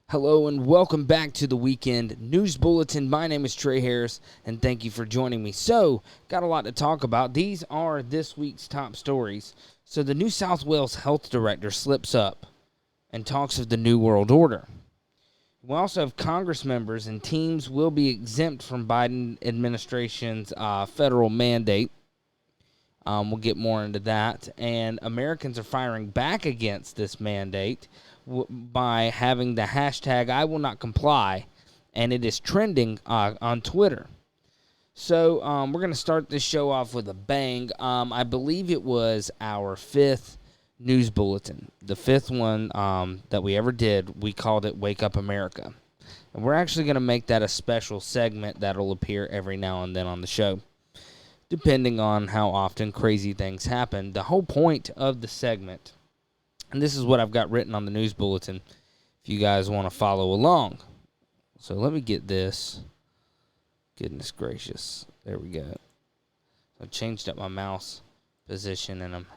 Hello and welcome back to the Weekend News Bulletin. My name is Trey Harris and thank you for joining me. So, got a lot to talk about. These are this week's top stories. So, the New South Wales Health Director slips up and talks of the New World Order. We also have Congress members and teams will be exempt from Biden administration's federal mandate. We'll get more into that. And Americans are firing back against this mandate by having the hashtag I will not comply, and it is trending on Twitter. So we're going to start this show off with a bang. I believe it was our fifth news bulletin, the fifth one that we ever did. We called it Wake Up America. And we're actually going to make that a special segment that will appear every now and then on the show, depending on how often crazy things happen. The whole point of the segment, and this is what I've got written on the news bulletin, if you guys want to follow along. So let me get this. Goodness gracious. There we go. I changed up my mouse position, and I'm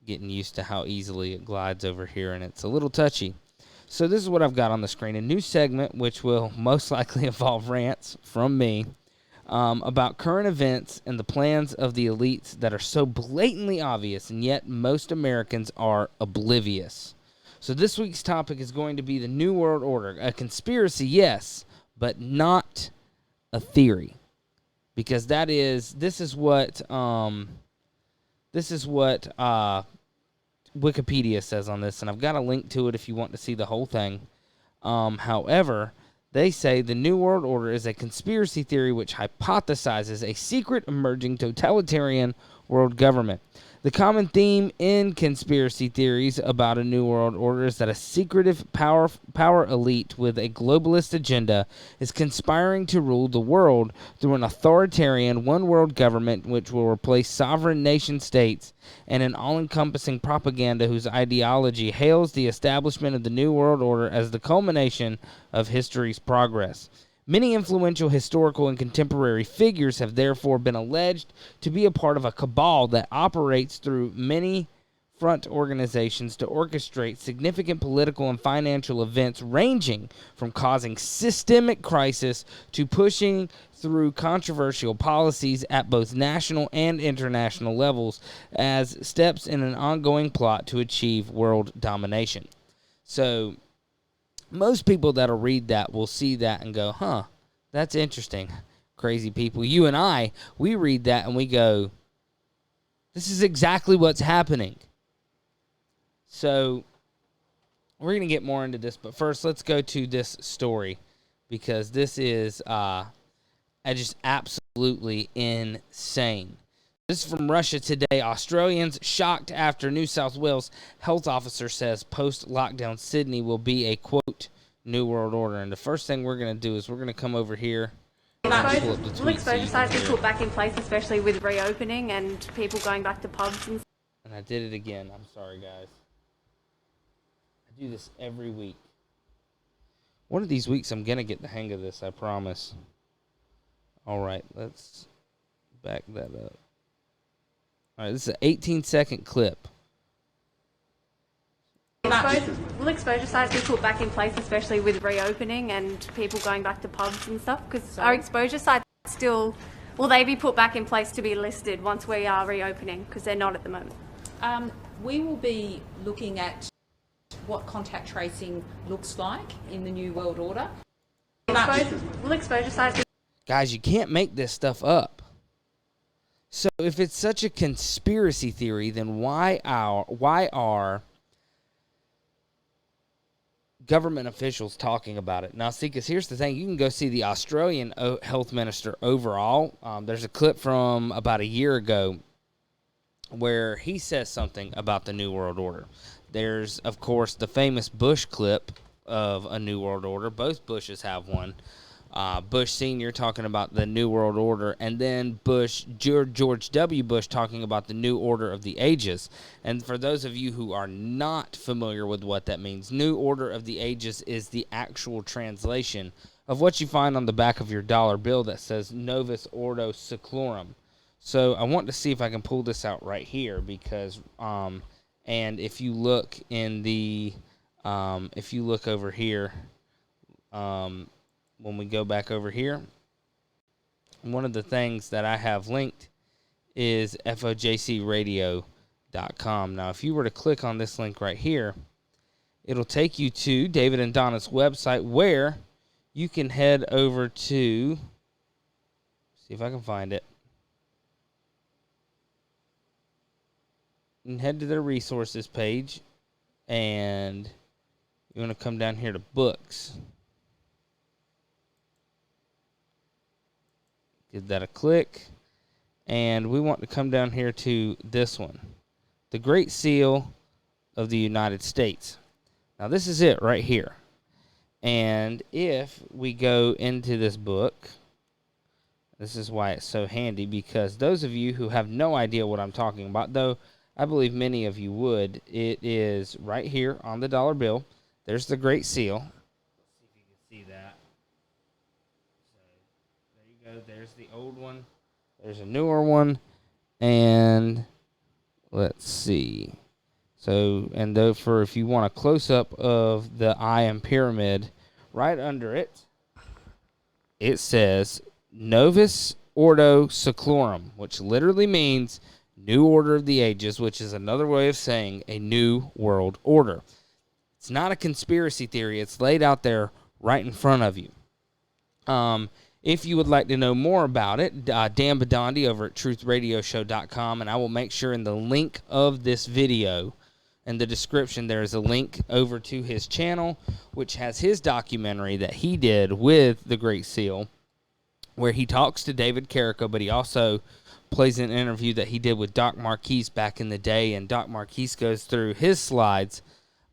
getting used to how easily it glides over here, and it's a little touchy. So this is what I've got on the screen. A new segment, which will most likely involve rants from me, about current events and the plans of the elites that are so blatantly obvious, and yet most Americans are oblivious. So this week's topic is going to be the New World Order. A conspiracy, yes, but not a theory. Because this is what Wikipedia says on this, and I've got a link to it if you want to see the whole thing. However, they say the New World Order is a conspiracy theory which hypothesizes a secret emerging totalitarian world government. The common theme in conspiracy theories about a New World Order is that a secretive power elite with a globalist agenda is conspiring to rule the world through an authoritarian one-world government which will replace sovereign nation-states, and an all-encompassing propaganda whose ideology hails the establishment of the New World Order as the culmination of history's progress. Many influential historical and contemporary figures have therefore been alleged to be a part of a cabal that operates through many front organizations to orchestrate significant political and financial events, ranging from causing systemic crisis to pushing through controversial policies at both national and international levels as steps in an ongoing plot to achieve world domination. So most people that'll read that will see that and go, huh, that's interesting. Crazy people. You and I, we read that and we go, this is exactly what's happening. So we're going to get more into this, but first let's go to this story, because this is just absolutely insane. This is from Russia Today. Australians shocked after New South Wales health officer says post-lockdown Sydney will be a, quote, New World Order. And the first thing we're going to do is we're going to come over here. Will exposure size be put back in place, especially with reopening and people going back to pubs and stuff? And I did it again. I'm sorry, guys. I do this every week. One of these weeks I'm going to get the hang of this, I promise. All right, let's back that up. All right, this is an 18-second clip. Will exposure size be put back in place, especially with reopening and people going back to pubs and stuff? Because our exposure sites still, will they be put back in place to be listed once we are reopening? Because they're not at the moment. We will be looking at what contact tracing looks like in the New World Order. Will exposure size be... Guys, you can't make this stuff up. So if it's such a conspiracy theory, then why are government officials talking about it? Now, see, because here's the thing. You can go see the Australian health minister overall. There's a clip from about a year ago where he says something about the New World Order. There's, of course, the famous Bush clip of a New World Order. Both Bushes have one. Bush Sr. talking about the New World Order, and then George W. Bush talking about the New Order of the Ages. And for those of you who are not familiar with what that means, New Order of the Ages is the actual translation of what you find on the back of your dollar bill that says Novus Ordo Seclorum. So I want to see if I can pull this out right here, because and if you look in the if you look over here, when we go back over here, one of the things that I have linked is fojcradio.com. Now, if you were to click on this link right here, it'll take you to David and Donna's website where you can head over to, see if I can find it. You can head to their resources page, and you want to come down here to books. Give that a click, and we want to come down here to this one, The Great Seal of the United States. Now, this is it right here. And if we go into this book, this is why it's so handy, because those of you who have no idea what I'm talking about, though I believe many of you would, it is right here on the dollar bill. There's the Great Seal. Let's see if you can see that. So, there you go. There's the old one. There's a newer one. And let's see. So, and though for if you want a close-up of the eye and pyramid, right under it, it says Novus Ordo Seclorum, which literally means New Order of the Ages, which is another way of saying a new world order. It's not a conspiracy theory. It's laid out there right in front of you. If you would like to know more about it, Dan Bedondi over at TruthRadioShow.com, and I will make sure in the link of this video, in the description, there is a link over to his channel, which has his documentary that he did with the Great Seal, where he talks to David Carrico, but he also plays an interview that he did with Doc Marquise back in the day, and Doc Marquise goes through his slides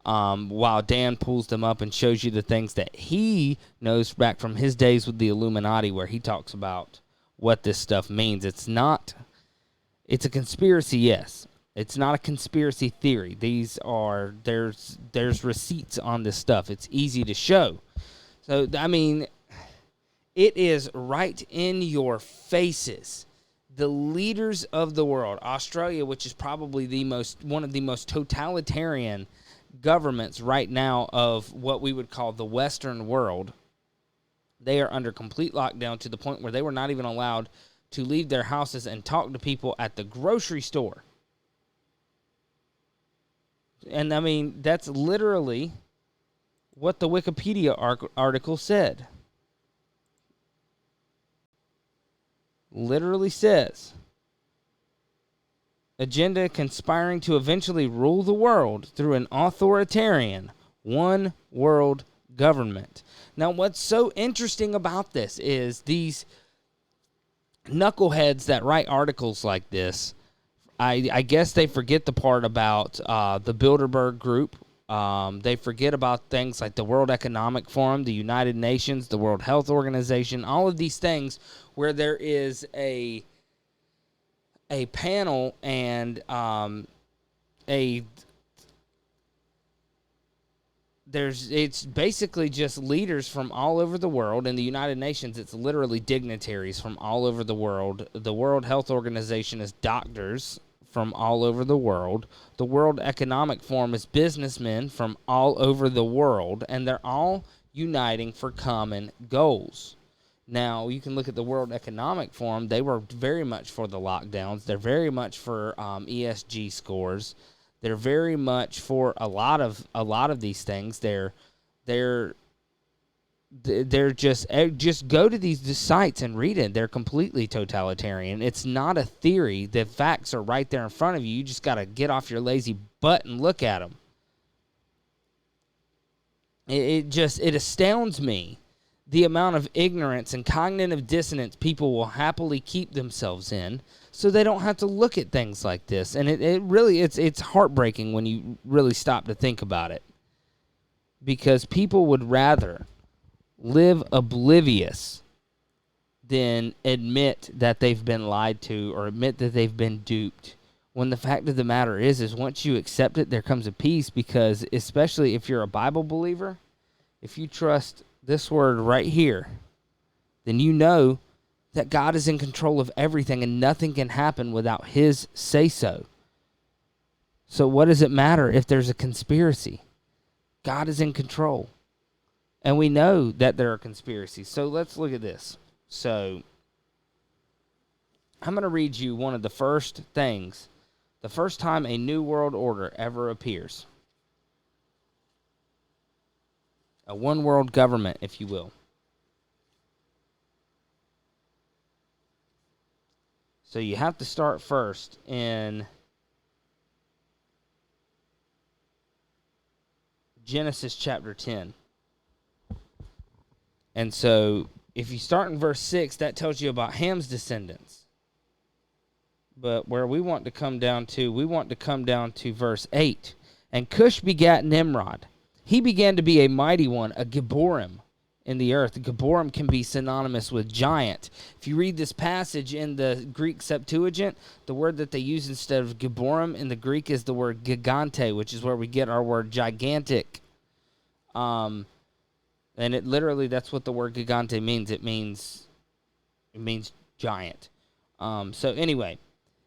while Dan pulls them up and shows you the things that he knows back from his days with the Illuminati, where he talks about what this stuff means. It's a conspiracy, yes. It's not a conspiracy theory. There's receipts on this stuff. It's easy to show. So, I mean, it is right in your faces. The leaders of the world, Australia, which is probably one of the most totalitarian governments right now of what we would call the Western world, they are under complete lockdown to the point where they were not even allowed to leave their houses and talk to people at the grocery store. And, I mean, that's literally what the Wikipedia article said. Literally says, agenda conspiring to eventually rule the world through an authoritarian one-world government. Now, what's so interesting about this is these knuckleheads that write articles like this, I guess they forget the part about the Bilderberg Group. They forget about things like the World Economic Forum, the United Nations, the World Health Organization, all of these things where there is a panel and it's basically just leaders from all over the world. In the United Nations, it's literally dignitaries from all over the world. The World Health Organization is doctors from all over the world. The World Economic Forum is businessmen from all over the world, and they're all uniting for common goals. Now, you can look at the World Economic Forum. They were very much for the lockdowns. They're very much for ESG scores. They're very much for a lot of these things. They're just go to these sites and read it. They're completely totalitarian. It's not a theory. The facts are right there in front of you. You just got to get off your lazy butt and look at them. It astounds me the amount of ignorance and cognitive dissonance people will happily keep themselves in so they don't have to look at things like this. And it's heartbreaking when you really stop to think about it, because people would rather live oblivious than admit that they've been lied to or admit that they've been duped. When the fact of the matter is once you accept it, there comes a peace, because especially if you're a Bible believer, if you trust this word right here, then you know that God is in control of everything and nothing can happen without his say-so. So what does it matter if there's a conspiracy? God is in control. And we know that there are conspiracies. So let's look at this. So I'm going to read you one of the first things, the first time a new world order ever appears. A one world government, if you will. So you have to start first in Genesis chapter 10. And so if you start in verse 6, that tells you about Ham's descendants. But where we want to come down to verse 8. And Cush begat Nimrod. He began to be a mighty one, a Gibborim in the earth. Gibborim can be synonymous with giant. If you read this passage in the Greek Septuagint, the word that they use instead of Gibborim in the Greek is the word gigante, which is where we get our word gigantic. And it literally, that's what the word gigante means. It means giant. So anyway,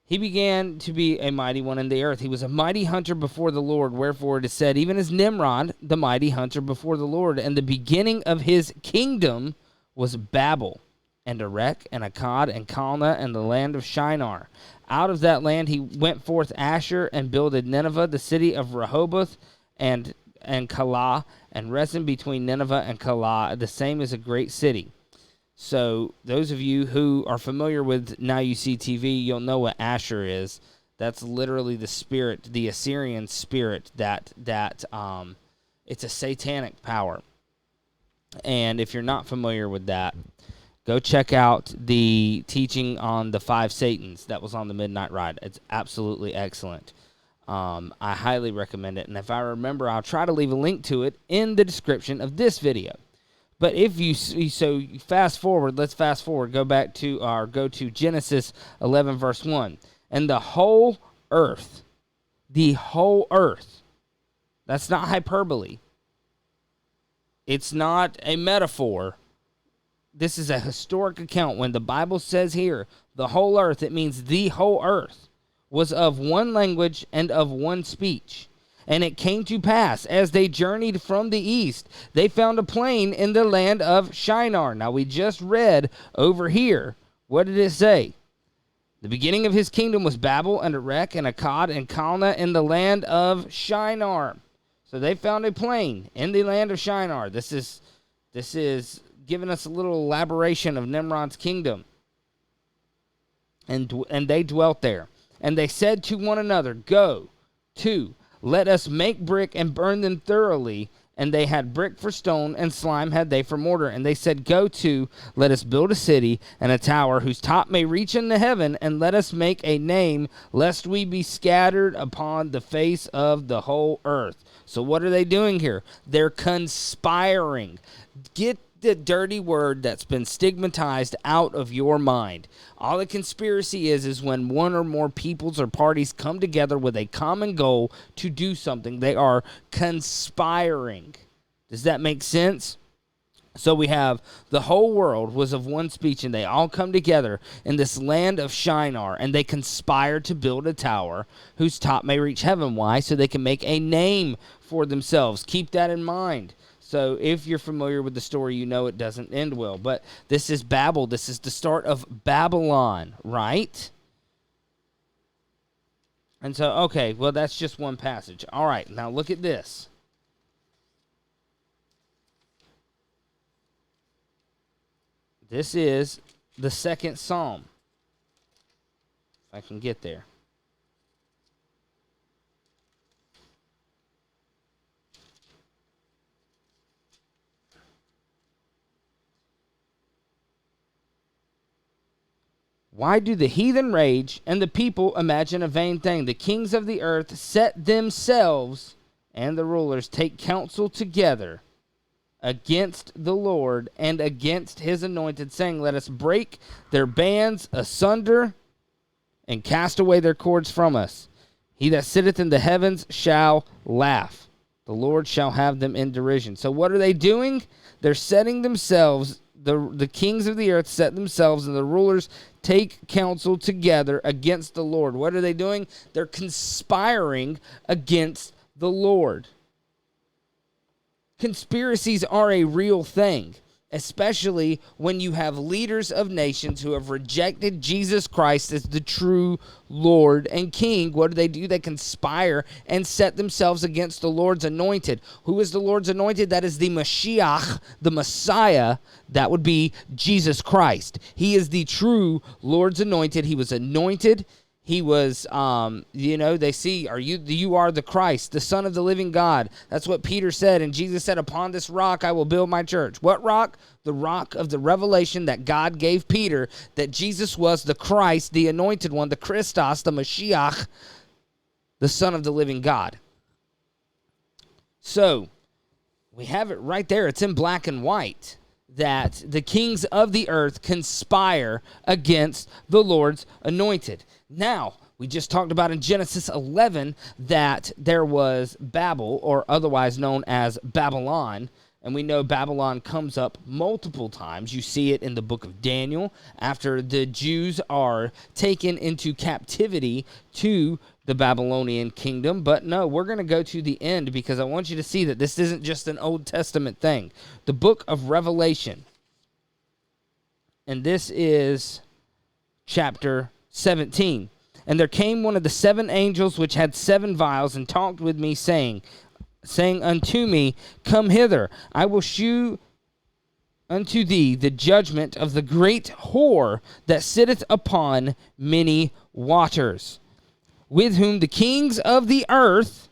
he began to be a mighty one in the earth. He was a mighty hunter before the Lord, wherefore it is said, even as Nimrod, the mighty hunter before the Lord. And the beginning of his kingdom was Babel, and Erech, and Akkad, and Calneh, and the land of Shinar. Out of that land he went forth Asher, and builded Nineveh, the city of Rehoboth, and Calah, and Rezin between Nineveh and Calah. The same is a great city. So those of you who are familiar with Now You See TV, you'll know what Asher is. That's literally the spirit, the Assyrian spirit that it's a satanic power. And if you're not familiar with that, go check out the teaching on the 5 Satans that was on the Midnight Ride. It's absolutely excellent. I highly recommend it. And if I remember, I'll try to leave a link to it in the description of this video. But if you fast forward, let's fast forward. Go to Genesis 11 verse 1. And the whole earth. That's not hyperbole. It's not a metaphor. This is a historic account. When the Bible says here, the whole earth, it means the whole earth was of one language and of one speech. And it came to pass, as they journeyed from the east, they found a plain in the land of Shinar. Now, we just read over here, what did it say? The beginning of his kingdom was Babel, and Erech, and Akkad, and Calneh in the land of Shinar. So they found a plain in the land of Shinar. This is giving us a little elaboration of Nimrod's kingdom. And they dwelt there. And they said to one another, Go to, let us make brick and burn them thoroughly. And they had brick for stone, and slime had they for mortar. And they said, Go to, let us build a city and a tower whose top may reach into heaven, and let us make a name, lest we be scattered upon the face of the whole earth. So what are they doing here? They're conspiring. Get the dirty word that's been stigmatized out of your mind. All a conspiracy is when one or more peoples or parties come together with a common goal to do something. They are conspiring. Does that make sense? So we have the whole world was of one speech, and they all come together in this land of Shinar, and they conspire to build a tower whose top may reach heaven. Why? So they can make a name for themselves. Keep that in mind. So if you're familiar with the story, you know it doesn't end well. But this is Babel. This is the start of Babylon, right? And so, okay, well, that's just one passage. All right, now look at this. This is the second psalm. If I can get there. Why do the heathen rage and the people imagine a vain thing? The kings of the earth set themselves, and the rulers take counsel together against the Lord and against his anointed, saying, Let us break their bands asunder and cast away their cords from us. He that sitteth in the heavens shall laugh. The Lord shall have them in derision. So what are they doing? They're setting themselves. The kings of the earth set themselves, and the rulers take counsel together against the Lord. What are they doing? They're conspiring against the Lord. Conspiracies are a real thing, especially when you have leaders of nations who have rejected Jesus Christ as the true Lord and King. What do? They conspire and set themselves against the Lord's anointed. Who is the Lord's anointed? That is the Mashiach, the Messiah. That would be Jesus Christ. He is the true Lord's anointed. He was anointed. He was, they see, you are the Christ, the Son of the living God. That's what Peter said. And Jesus said, upon this rock I will build my church. What rock? The rock of the revelation that God gave Peter, that Jesus was the Christ, the anointed one, the Christos, the Mashiach, the Son of the living God. So, we have it right there. It's in black and white that the kings of the earth conspire against the Lord's anointed. Now, we just talked about in Genesis 11 that there was Babel, or otherwise known as Babylon, and we know Babylon comes up multiple times. You see it in the book of Daniel after the Jews are taken into captivity to the Babylonian kingdom. But no, we're going to go to the end because I want you to see that this isn't just an Old Testament thing. The book of Revelation, and this is chapter 17. And there came one of the 7 angels which had 7 vials, and talked with me, saying unto me, Come hither, I will shew unto thee the judgment of the great whore that sitteth upon many waters, with whom the kings of the earth,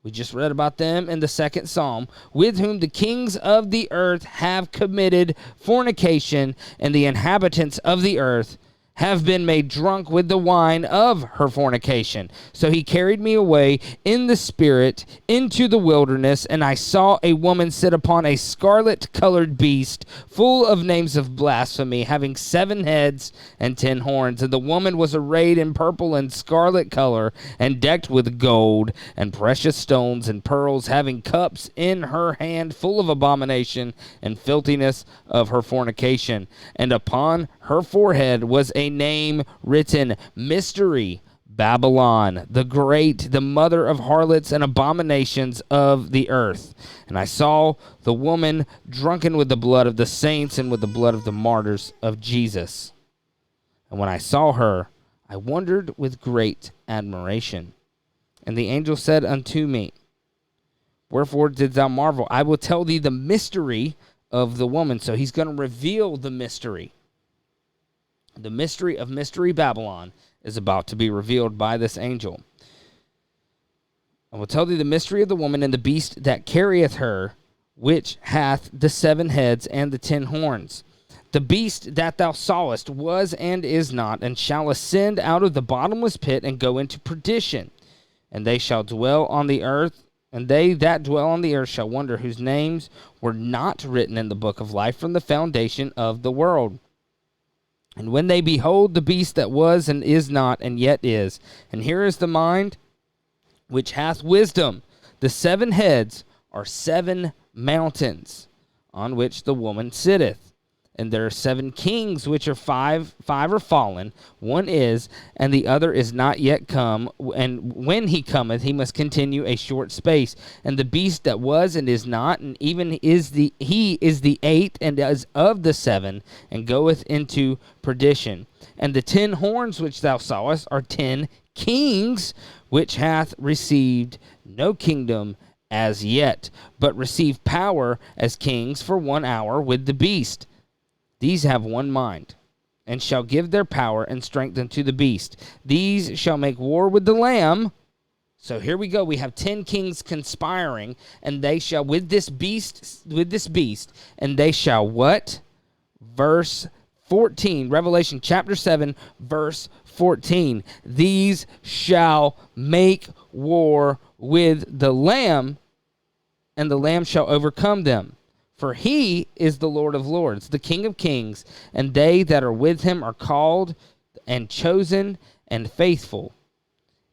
we just read about them in the 2nd Psalm, with whom the kings of the earth have committed fornication, and the inhabitants of the earth have been made drunk with the wine of her fornication. So he carried me away in the spirit into the wilderness, and I saw a woman sit upon a scarlet-colored beast, full of names of blasphemy, having 7 heads and 10 horns. And the woman was arrayed in purple and scarlet color, and decked with gold and precious stones and pearls, having cups in her hand full of abomination and filthiness of her fornication. And upon her forehead was a name written, Mystery, Babylon, the Great, the mother of harlots and abominations of the earth. And I saw the woman drunken with the blood of the saints and with the blood of the martyrs of Jesus. And when I saw her, I wondered with great admiration. And the angel said unto me, Wherefore didst thou marvel? I will tell thee the mystery of the woman. So he's going to reveal the mystery. The mystery of Mystery Babylon is about to be revealed by this angel. I will tell thee the mystery of the woman and the beast that carrieth her, which hath the 7 heads and the 10 horns. The beast that thou sawest was and is not, and shall ascend out of the bottomless pit and go into perdition. And they shall dwell on the earth, and they that dwell on the earth shall wonder, whose names were not written in the book of life from the foundation of the world. And when they behold the beast that was and is not and yet is, and here is the mind which hath wisdom, the 7 heads are 7 mountains on which the woman sitteth. And there are 7 kings, which are 5 are fallen, one is, and the other is not yet come. And when he cometh, he must continue a short space. And the beast that was and is not, and even he is the 8th, and is of the 7, and goeth into perdition. And the 10 horns which thou sawest are 10 kings, which hath received no kingdom as yet, but receive power as kings for 1 hour with the beast. These have one mind, and shall give their power and strength unto the beast. These shall make war with the Lamb. So here we go. We have 10 kings conspiring, and they shall with this beast, and they shall what? Verse 14, Revelation chapter 7, verse 14. These shall make war with the Lamb, and the Lamb shall overcome them. For he is the Lord of lords, the King of kings, and they that are with him are called and chosen and faithful.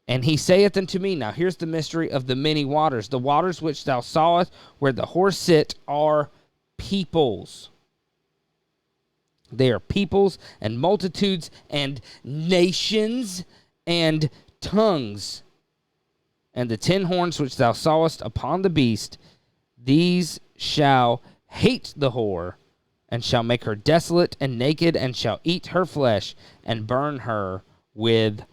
And he saith unto me, now here's the mystery of the many waters. The waters which thou sawest where the horse sit are peoples. They are peoples and multitudes and nations and tongues. And the 10 horns which thou sawest upon the beast, These shall hate the whore, and shall make her desolate and naked, and shall eat her flesh, and burn her with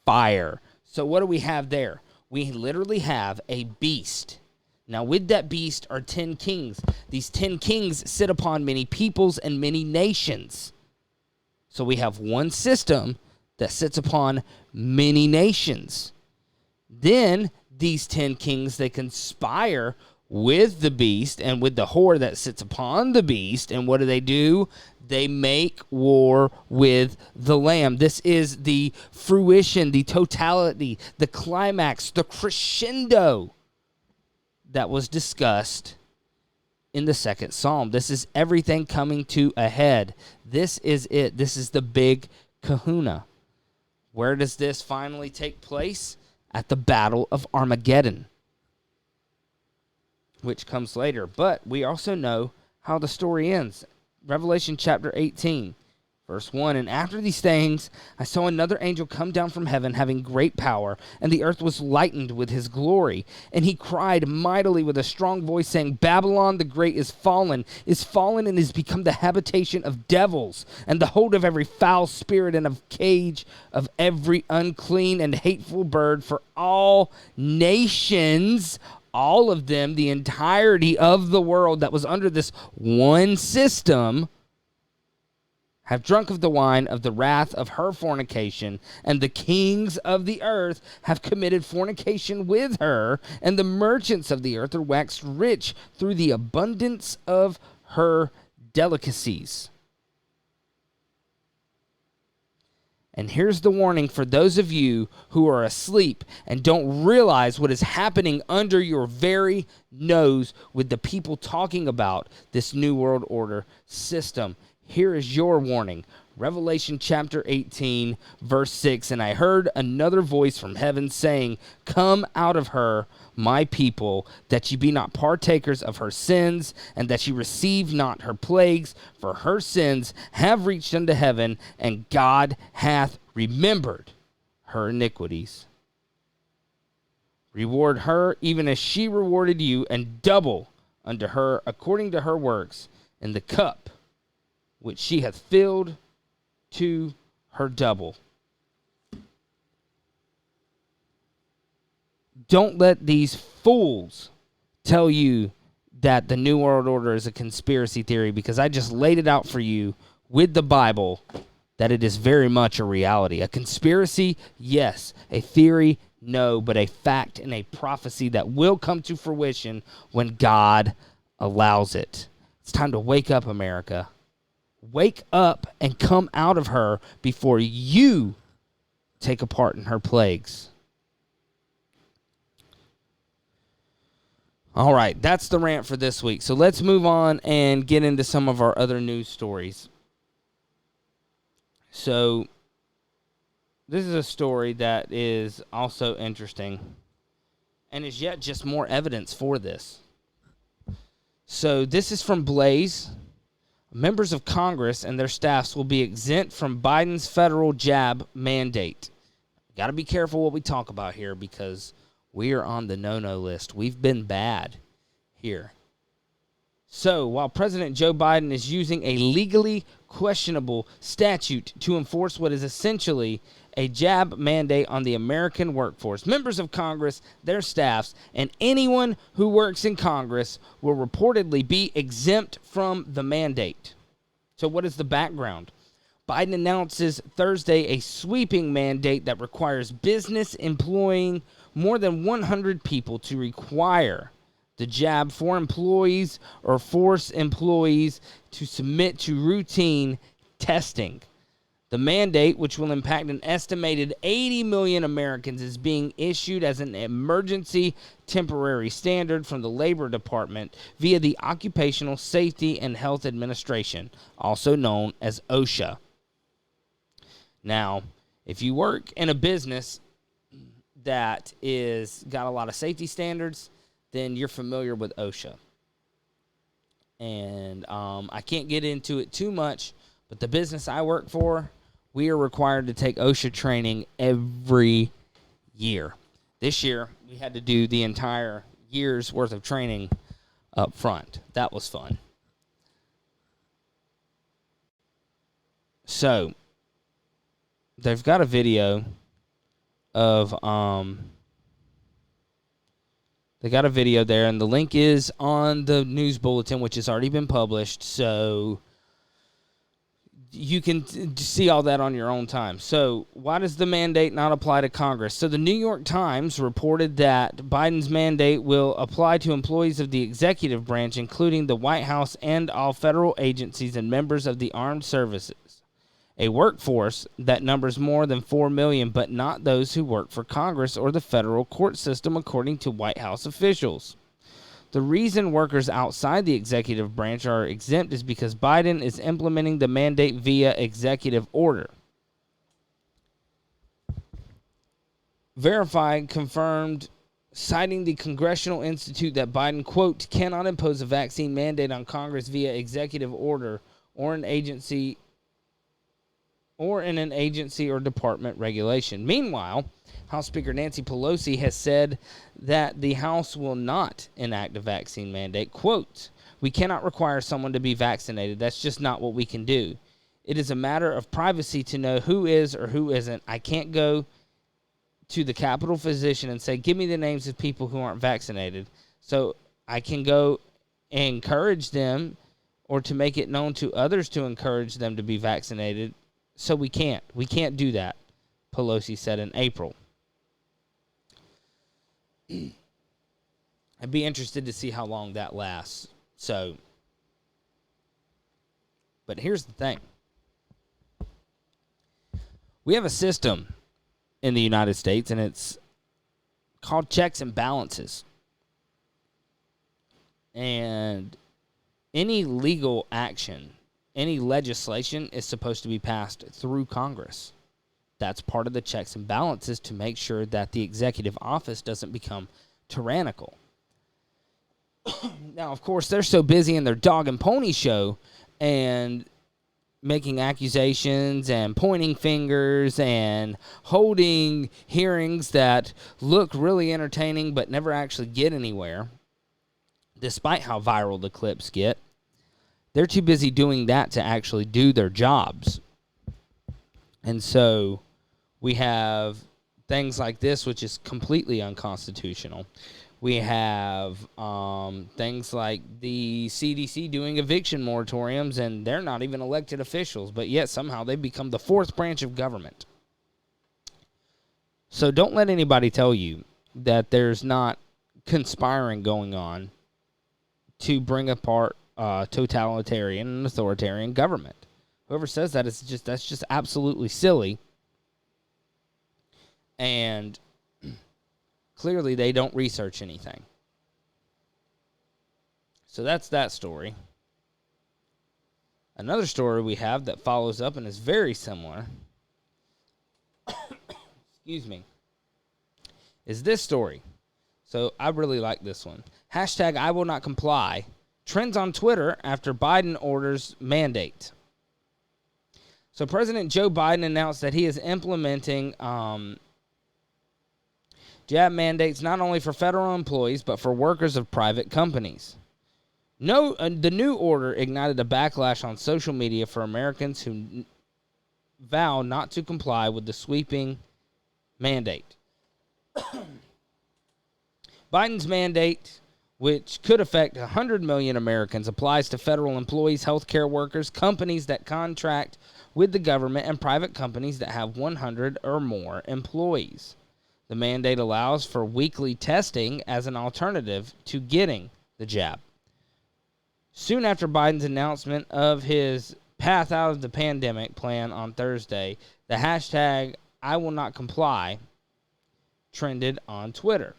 fire. So what do we have there? We literally have a beast. Now with that beast are 10 kings. These 10 kings sit upon many peoples and many nations. So we have one system that sits upon many nations. Then these 10 kings, they conspire with the beast and with the whore that sits upon the beast. And what do? They make war with the Lamb. This is the fruition, the totality, the climax, the crescendo that was discussed in the second psalm. This is everything coming to a head. This is it. This is the big kahuna. Where does this finally take place? At the Battle of Armageddon, which comes later. But we also know how the story ends. Revelation chapter 18, verse 1. And after these things, I saw another angel come down from heaven, having great power, and the earth was lightened with his glory. And he cried mightily with a strong voice, saying, Babylon the great is fallen, and is become the habitation of devils, and the hold of every foul spirit, and of cage of every unclean and hateful bird, for all nations, all of them, the entirety of the world that was under this one system, have drunk of the wine of the wrath of her fornication, and the kings of the earth have committed fornication with her, and the merchants of the earth are waxed rich through the abundance of her delicacies. And here's the warning for those of you who are asleep and don't realize what is happening under your very nose with the people talking about this New World Order system. Here is your warning. Revelation chapter 18, verse 6. And I heard another voice from heaven saying, Come out of her, my people, that ye be not partakers of her sins, and that ye receive not her plagues, for her sins have reached unto heaven, and God hath remembered her iniquities. Reward her even as she rewarded you, and double unto her according to her works, in the cup which she hath filled to her double. Don't let these fools tell you that the New World Order is a conspiracy theory, because I just laid it out for you with the Bible that it is very much a reality. A conspiracy, yes. A theory, no. But a fact and a prophecy that will come to fruition when God allows it. It's time to wake up, America. Wake up and come out of her before you take a part in her plagues. All right, that's the rant for this week. So let's move on and get into some of our other news stories. So this is a story that is also interesting and is yet just more evidence for this. So this is from Blaze. Members of Congress and their staffs will be exempt from Biden's federal jab mandate. Got to be careful what we talk about here, because we are on the no-no list. We've been bad here. So, while President Joe Biden is using a legally questionable statute to enforce what is essentially a jab mandate on the American workforce, members of Congress, their staffs, and anyone who works in Congress will reportedly be exempt from the mandate. So what is the background? Biden announces Thursday a sweeping mandate that requires business employing more than 100 people to require the jab for employees or force employees to submit to routine testing. The mandate, which will impact an estimated 80 million Americans, is being issued as an emergency temporary standard from the Labor Department via the Occupational Safety and Health Administration, also known as OSHA. Now, if you work in a business that is got a lot of safety standards, then you're familiar with OSHA. And I can't get into it too much, but the business I work for, we are required to take OSHA training every year. This year, we had to do the entire year's worth of training up front. That was fun. So, they've got a video of they got a video there, and the link is on the news bulletin, which has already been published, so you can see all that on your own time. So why does the mandate not apply to Congress? So the New York Times reported that Biden's mandate will apply to employees of the executive branch, including the White House and all federal agencies and members of the armed services, a workforce that numbers more than 4 million, but not those who work for Congress or the federal court system, according to White House officials. The reason workers outside the executive branch are exempt is because Biden is implementing the mandate via executive order. Verified confirmed, citing the Congressional Institute, that Biden, quote, cannot impose a vaccine mandate on Congress via executive order or an agency or department regulation. Meanwhile, House Speaker Nancy Pelosi has said that the House will not enact a vaccine mandate. Quote, we cannot require someone to be vaccinated. That's just not what we can do. It is a matter of privacy to know who is or who isn't. I can't go to the Capitol physician and say, give me the names of people who aren't vaccinated. So I can go and encourage them, or to make it known to others to encourage them to be vaccinated. So we can't do that, Pelosi said in April. I'd be interested to see how long that lasts. So, but here's the thing. We have a system in the United States, and it's called checks and balances. And any legal action, any legislation is supposed to be passed through Congress. That's part of the checks and balances to make sure that the executive office doesn't become tyrannical. Now, of course, they're so busy in their dog and pony show and making accusations and pointing fingers and holding hearings that look really entertaining but never actually get anywhere, despite how viral the clips get. They're too busy doing that to actually do their jobs. And so we have things like this, which is completely unconstitutional. We have things like the CDC doing eviction moratoriums, and they're not even elected officials, but yet somehow they become the fourth branch of government. So don't let anybody tell you that there's not conspiring going on to bring apart totalitarian and authoritarian government. Whoever says that that's just absolutely silly. And clearly they don't research anything. So that's that story. Another story we have that follows up and is very similar, excuse me, is this story. So I really like this one. Hashtag I will not comply trends on Twitter after Biden orders mandate. So President Joe Biden announced that he is implementing jab mandates not only for federal employees, but for workers of private companies. The new order ignited a backlash on social media for Americans who vow not to comply with the sweeping mandate. Biden's mandate, which could affect 100 million Americans, applies to federal employees, healthcare workers, companies that contract with the government, and private companies that have 100 or more employees. The mandate allows for weekly testing as an alternative to getting the jab. Soon after Biden's announcement of his path out of the pandemic plan on Thursday, the hashtag I will not comply trended on Twitter.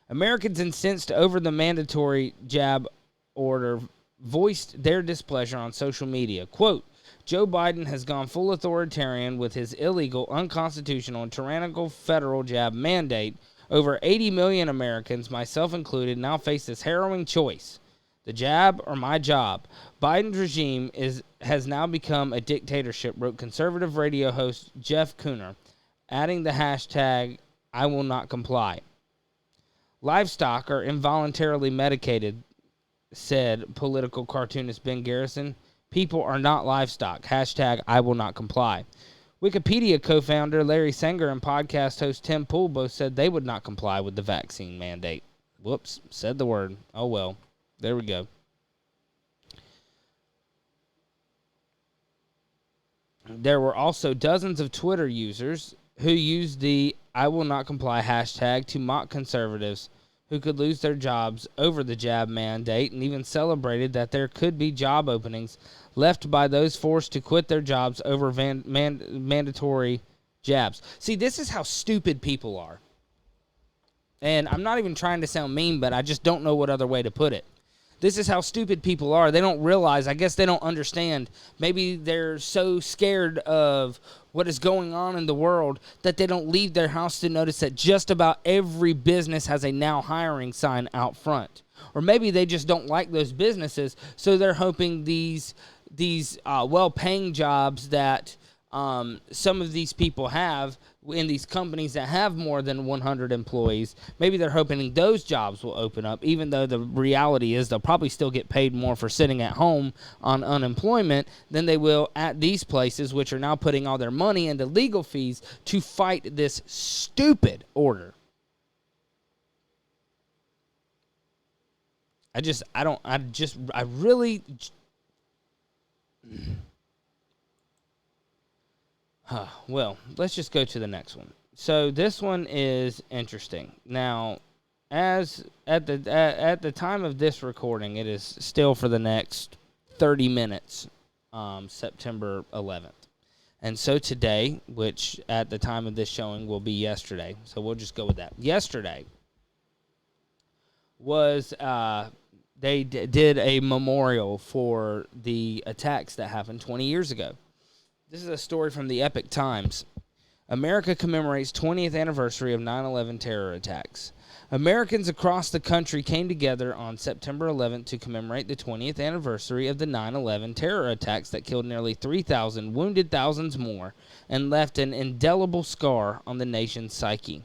Americans incensed over the mandatory jab order voiced their displeasure on social media. Quote, Joe Biden has gone full authoritarian with his illegal, unconstitutional, and tyrannical federal jab mandate. Over 80 million Americans, myself included, now face this harrowing choice. The jab or my job. Biden's regime has now become a dictatorship, wrote conservative radio host Jeff Kuhner, adding the hashtag I will not comply. Livestock are involuntarily medicated, said political cartoonist Ben Garrison. People are not livestock. Hashtag I will not comply. Wikipedia co-founder Larry Sanger and podcast host Tim Pool both said they would not comply with the vaccine mandate. Whoops, said the word. Oh well, there we go. There were also dozens of Twitter users who used the I will not comply hashtag to mock conservatives who could lose their jobs over the jab mandate, and even celebrated that there could be job openings left by those forced to quit their jobs over mandatory jabs. See, this is how stupid people are. And I'm not even trying to sound mean, but I just don't know what other way to put it. This is how stupid people are. They don't realize, I guess they don't understand. Maybe they're so scared of what is going on in the world that they don't leave their house to notice that just about every business has a now hiring sign out front. Or maybe they just don't like those businesses, so they're hoping these well-paying jobs that some of these people have in these companies that have more than 100 employees, maybe they're hoping those jobs will open up, even though the reality is they'll probably still get paid more for sitting at home on unemployment than they will at these places, which are now putting all their money into legal fees to fight this stupid order. Well, let's just go to the next one. So this one is interesting. Now, as at the time of this recording, it is still for the next 30 minutes, September 11th. And so today, which at the time of this showing will be yesterday, so we'll just go with that. Yesterday was they did a memorial for the attacks that happened 20 years ago. This is a story from the Epoch Times. America commemorates 20th anniversary of 9/11 terror attacks. Americans across the country came together on September 11th to commemorate the 20th anniversary of the 9/11 terror attacks that killed nearly 3,000, wounded thousands more, and left an indelible scar on the nation's psyche.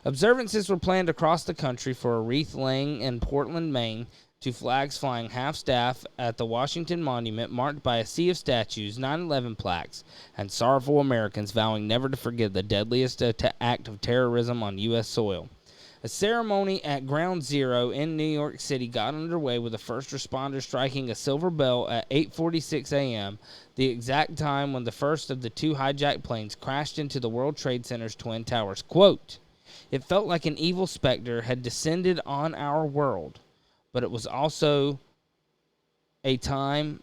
Observances were planned across the country, for a wreath laying in Portland, Maine, to flags flying half-staff at the Washington Monument, marked by a sea of statues, 9/11 plaques, and sorrowful Americans vowing never to forget the deadliest act of terrorism on U.S. soil. A ceremony at Ground Zero in New York City got underway with the first responders striking a silver bell at 8:46 a.m., the exact time when the first of the two hijacked planes crashed into the World Trade Center's Twin Towers. Quote, "It felt like an evil specter had descended on our world. But it was also a time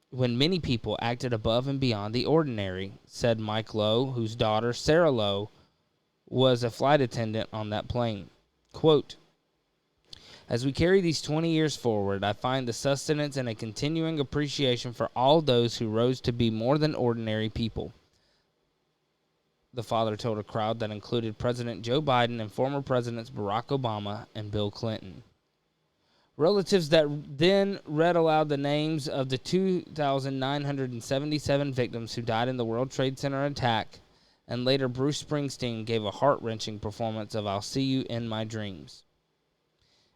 when many people acted above and beyond the ordinary," said Mike Lowe, whose daughter, Sarah Lowe, was a flight attendant on that plane. Quote, "As we carry these 20 years forward, I find the sustenance and a continuing appreciation for all those who rose to be more than ordinary people," the father told a crowd that included President Joe Biden and former Presidents Barack Obama and Bill Clinton. Relatives that then read aloud the names of the 2,977 victims who died in the World Trade Center attack, and later Bruce Springsteen gave a heart-wrenching performance of "I'll See You in My Dreams."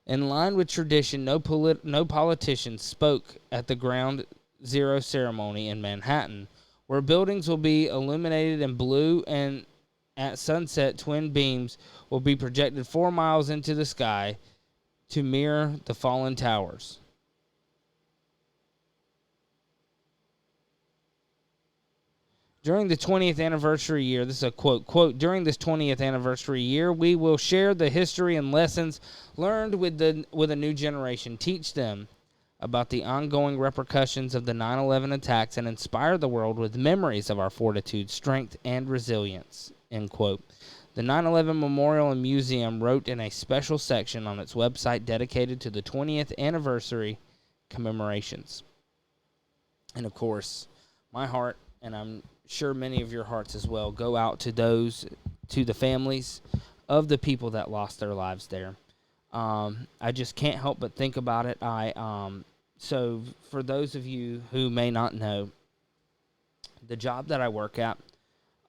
In line with tradition, no politician spoke at the Ground Zero ceremony in Manhattan, where buildings will be illuminated in blue, and at sunset, twin beams will be projected 4 miles into the sky to mirror the fallen towers. During the 20th anniversary year, this is a quote, "During this 20th anniversary year, we will share the history and lessons learned with a new generation, teach them about the ongoing repercussions of the 9/11 attacks, and inspire the world with memories of our fortitude, strength, and resilience," end quote. The 9/11 Memorial and Museum wrote in a special section on its website dedicated to the 20th anniversary commemorations. And of course, my heart, and I'm sure many of your hearts as well, go out to the families of the people that lost their lives there. I just can't help but think about it. So for those of you who may not know, the job that I work at,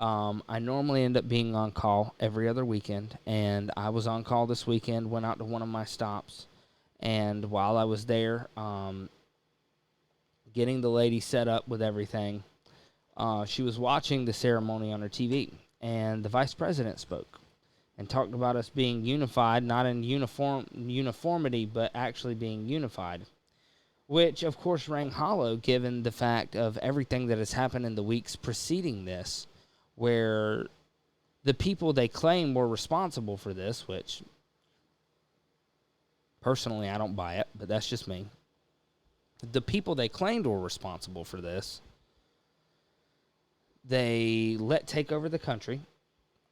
I normally end up being on call every other weekend, and I was on call this weekend, went out to one of my stops, and while I was there, getting the lady set up with everything, she was watching the ceremony on her TV, and the vice president spoke and talked about us being unified, not in uniformity, but actually being unified, which, of course, rang hollow given the fact of everything that has happened in the weeks preceding this, where the people they claim were responsible for this, which personally I don't buy it, but that's just me. The people they claimed were responsible for this, they let take over the country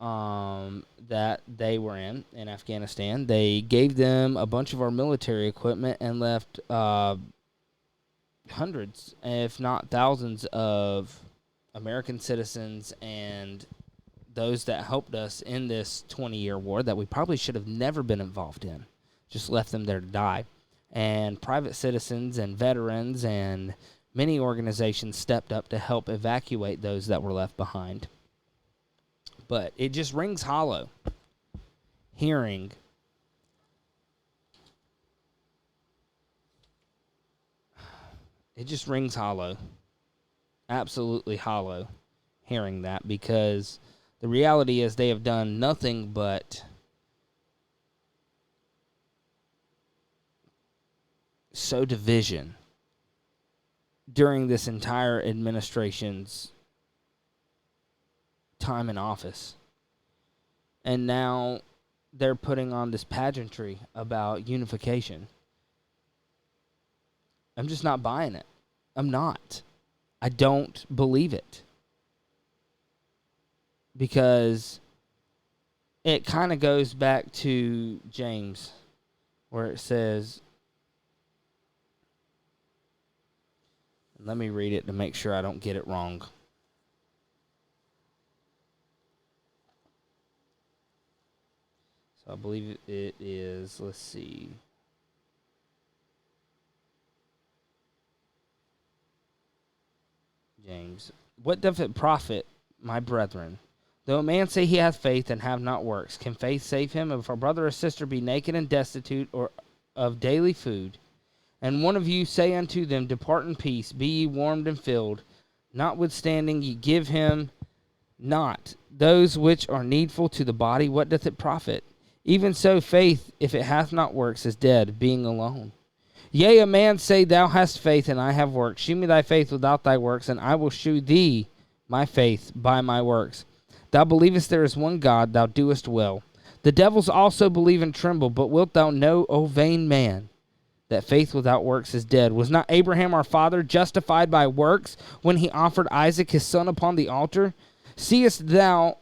that they were in Afghanistan. They gave them a bunch of our military equipment and left hundreds, if not thousands, of American citizens and those that helped us in this 20-year war that we probably should have never been involved in, just left them there to die. And private citizens and veterans and many organizations stepped up to help evacuate those that were left behind. But it just rings hollow hearing absolutely hollow hearing that, because the reality is they have done nothing but sow division during this entire administration's time in office. And now they're putting on this pageantry about unification. I'm just not buying it. I'm not. I don't believe it. Because it kind of goes back to James, where it says, let me read it to make sure I don't get it wrong. So I believe it is, let's see. James. What doth it profit, my brethren, though a man say he hath faith and have not works? Can faith save him? If a brother or sister be naked and destitute or of daily food, and one of you say unto them, depart in peace, be ye warmed and filled, notwithstanding ye give him not those which are needful to the body, what doth it profit? Even so faith, if it hath not works, is dead, being alone. Yea, a man say, thou hast faith, and I have works. Shew me thy faith without thy works, and I will shew thee my faith by my works. Thou believest there is one God, thou doest well. The devils also believe and tremble, but wilt thou know, O vain man, that faith without works is dead? Was not Abraham our father justified by works when he offered Isaac his son upon the altar? Seest thou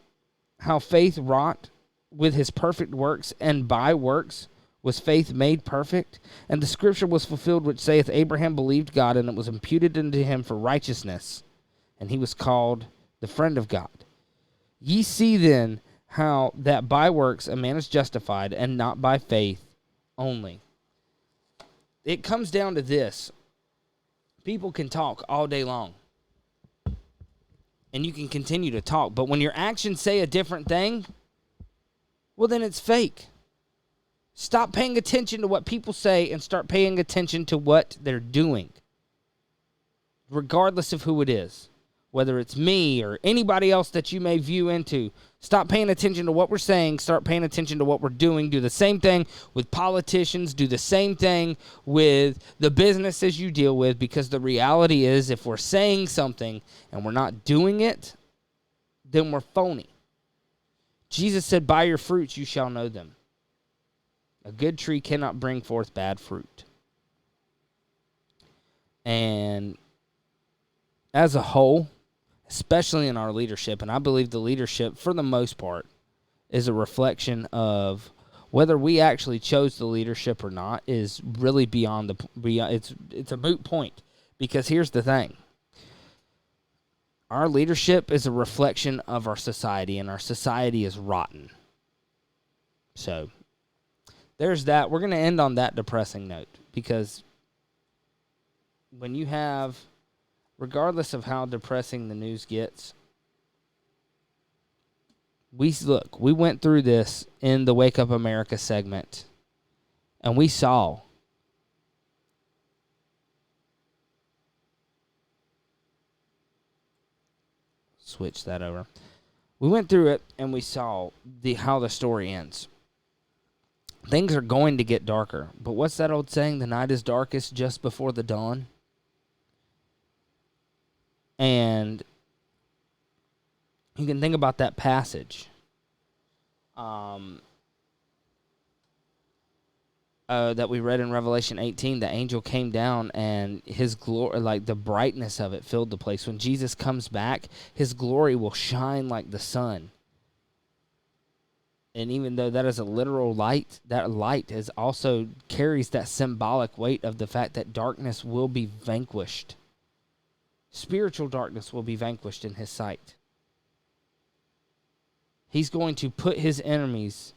how faith wrought with his perfect works, and by works was faith made perfect? And the scripture was fulfilled which saith, Abraham believed God, and it was imputed unto him for righteousness, and he was called the friend of God. Ye see then how that by works a man is justified, and not by faith only. It comes down to this. People can talk all day long, and you can continue to talk, but when your actions say a different thing, well, then it's fake. Stop paying attention to what people say and start paying attention to what they're doing, regardless of who it is, whether it's me or anybody else that you may view into. Stop paying attention to what we're saying. Start paying attention to what we're doing. Do the same thing with politicians. Do the same thing with the businesses you deal with, because the reality is, if we're saying something and we're not doing it, then we're phony. Jesus said, by your fruits you shall know them. A good tree cannot bring forth bad fruit. And as a whole, especially in our leadership, and I believe the leadership, for the most part, is a reflection of whether we actually chose the leadership or not, is really beyond it's a moot point. Because here's the thing. Our leadership is a reflection of our society, and our society is rotten. So there's that. We're going to end on that depressing note, because when you have, regardless of how depressing the news gets, We went through this in the Wake Up America segment, and we saw switch that over. We went through it, and we saw how the story ends. Things are going to get darker, but what's that old saying? The night is darkest just before the dawn. And you can think about that passage. That we read in Revelation 18, the angel came down and his glory, like the brightness of it, filled the place. When Jesus comes back, his glory will shine like the sun. And even though that is a literal light, that light is also carries that symbolic weight of the fact that darkness will be vanquished. Spiritual darkness will be vanquished in his sight. He's going to put his enemies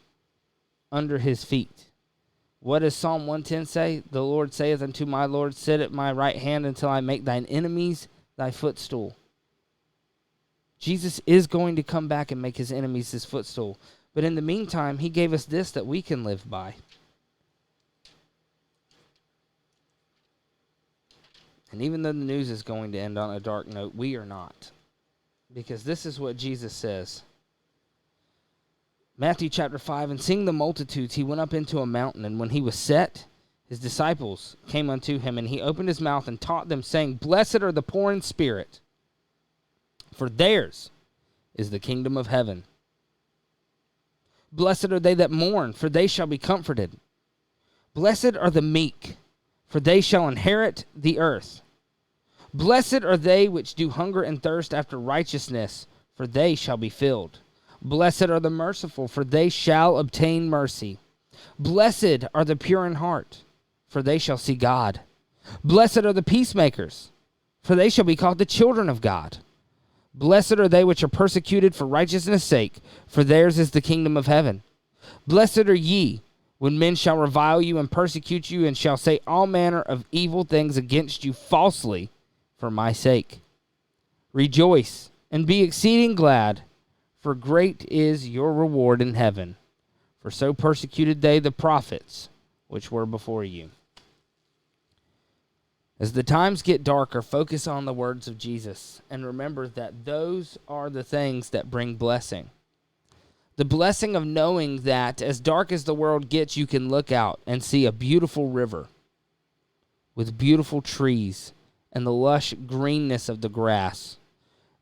under his feet. What does Psalm 110 say? The Lord saith unto my Lord, sit at my right hand until I make thine enemies thy footstool. Jesus is going to come back and make his enemies his footstool. But in the meantime, he gave us this that we can live by. And even though the news is going to end on a dark note, we are not. Because this is what Jesus says. Matthew chapter 5, and seeing the multitudes, he went up into a mountain, and when he was set, his disciples came unto him, and he opened his mouth and taught them, saying, Blessed are the poor in spirit, for theirs is the kingdom of heaven. Blessed are they that mourn, for they shall be comforted. Blessed are the meek, for they shall inherit the earth. Blessed are they which do hunger and thirst after righteousness, for they shall be filled. Blessed are the merciful, for they shall obtain mercy. Blessed are the pure in heart, for they shall see God. Blessed are the peacemakers, for they shall be called the children of God. Blessed are they which are persecuted for righteousness' sake, for theirs is the kingdom of heaven. Blessed are ye, when men shall revile you and persecute you, and shall say all manner of evil things against you falsely for my sake. Rejoice, and be exceeding glad, for great is your reward in heaven. For so persecuted they the prophets which were before you. As the times get darker, focus on the words of Jesus, and remember that those are the things that bring blessing. The blessing of knowing that as dark as the world gets, you can look out and see a beautiful river with beautiful trees and the lush greenness of the grass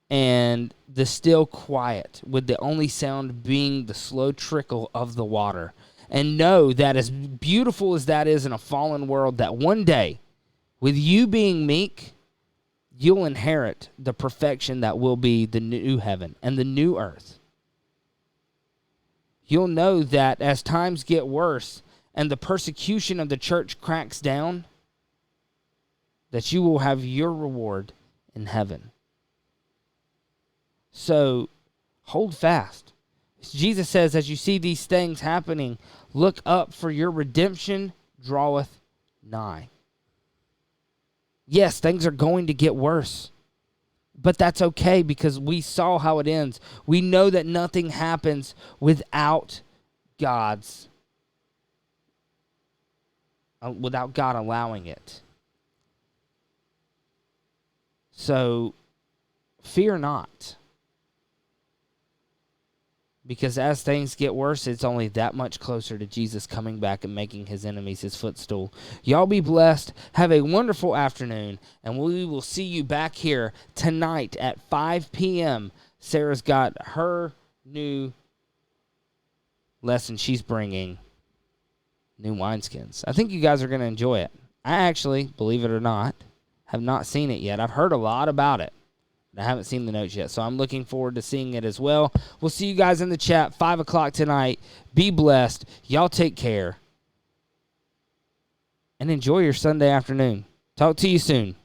and the still quiet, with the only sound being the slow trickle of the water. And know that as beautiful as that is in a fallen world, that one day, with you being meek, you'll inherit the perfection that will be the new heaven and the new earth. You'll know that as times get worse and the persecution of the church cracks down, that you will have your reward in heaven. So, hold fast. Jesus says, as you see these things happening, look up, for your redemption draweth nigh. Yes, things are going to get worse, but that's okay because we saw how it ends. We know that nothing happens without God allowing it. So, fear not. Because as things get worse, it's only that much closer to Jesus coming back and making his enemies his footstool. Y'all be blessed. Have a wonderful afternoon. And we will see you back here tonight at 5 p.m. Sarah's got her new lesson she's bringing, new wineskins. I think you guys are going to enjoy it. I actually, believe it or not, have not seen it yet. I've heard a lot about it. I haven't seen the notes yet, so I'm looking forward to seeing it as well. We'll see you guys in the chat, 5 o'clock tonight. Be blessed. Y'all take care. And enjoy your Sunday afternoon. Talk to you soon.